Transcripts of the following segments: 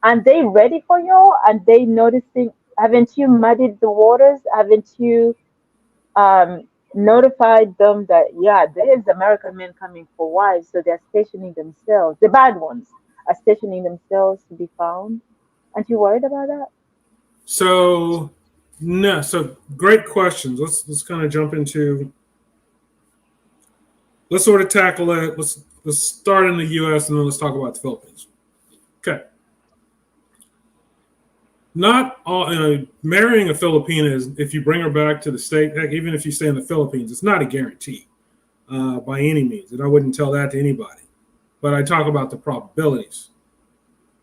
And they ready for you? And they noticing? Haven't you muddied the waters? Haven't you notified them that yeah, there's American men coming for wives, so they're stationing themselves. The bad ones are stationing themselves to be found. Aren't you worried about that? So no, so great questions. Let's kind of jump into. Let's sort of tackle it. Let's start in the U.S. and then let's talk about the Philippines. Okay. Not all, marrying a Filipina is, if you bring her back to the state, heck, even if you stay in the Philippines, it's not a guarantee by any means. And I wouldn't tell that to anybody. But I talk about the probabilities.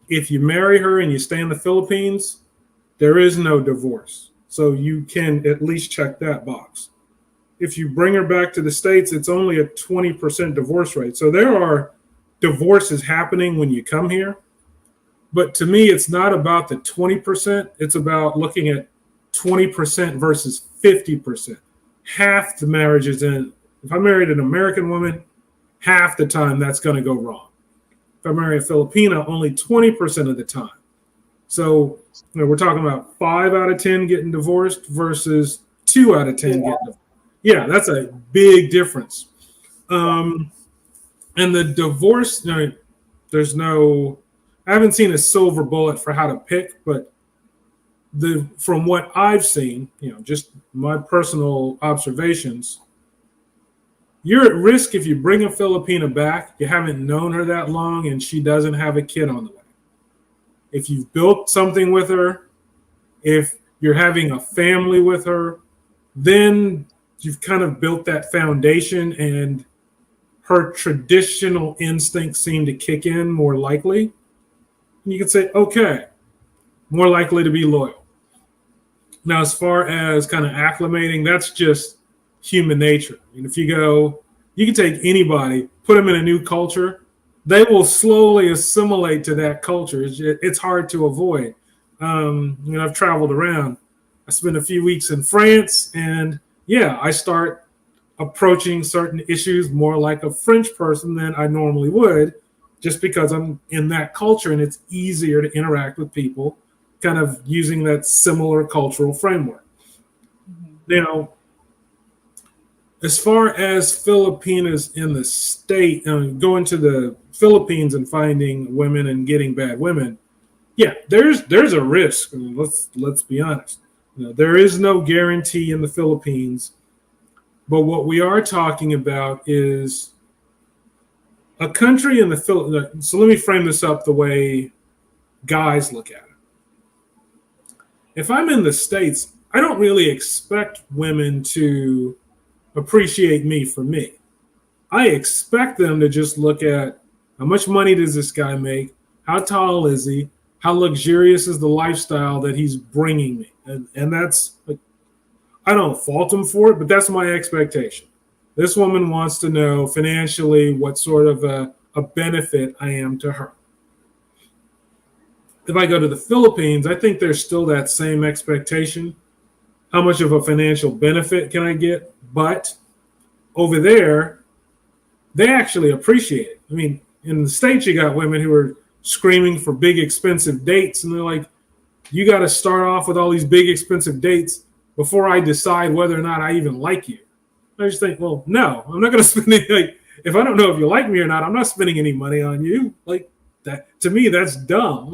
If you marry her and you stay in the Philippines, there is no divorce. So you can at least check that box. If you bring her back to the States, it's only a 20% divorce rate. So there are divorces happening when you come here. But to me, it's not about the 20%. It's about looking at 20% versus 50%. Half the marriages if I married an American woman, half the time that's going to go wrong. If I marry a Filipina, only 20% of the time. So we're talking about 5 out of 10 getting divorced versus 2 out of 10 getting divorced. Yeah, that's a big difference. And the divorce, there's no, I haven't seen a silver bullet for how to pick, but from what I've seen, just my personal observations, you're at risk if you bring a Filipina back, you haven't known her that long, and she doesn't have a kid on the way. If you've built something with her, if you're having a family with her, then you've kind of built that foundation, and her traditional instincts seem to kick in more likely. And you can say, okay, more likely to be loyal. Now, as far as kind of acclimating, that's just human nature. And if you can take anybody, put them in a new culture, they will slowly assimilate to that culture. It's hard to avoid. I've traveled around. I spent a few weeks in France, and yeah, I start approaching certain issues more like a French person than I normally would, just because I'm in that culture and it's easier to interact with people kind of using that similar cultural framework. Now, as far as Filipinas in the state, going to the Philippines and finding women and getting bad women, yeah, there's a risk. I mean, let's be honest. There is no guarantee in the Philippines, but what we are talking about is a country in the Philippines. So let me frame this up the way guys look at it. If I'm in the States, I don't really expect women to appreciate me for me. I expect them to just look at how much money does this guy make? How tall is he? How luxurious is the lifestyle that he's bringing me? And that's, I don't fault him for it, but that's my expectation. This woman wants to know financially what sort of a benefit I am to her. If I go to the Philippines, I think there's still that same expectation. How much of a financial benefit can I get? But over there, they actually appreciate it. I mean, in the States, you got women who are screaming for big, expensive dates. And they're like, you got to start off with all these big, expensive dates before I decide whether or not I even like you. I just think, well, no, I'm not going to spend any, if I don't know if you like me or not, I'm not spending any money on you. Like that, to me, that's dumb.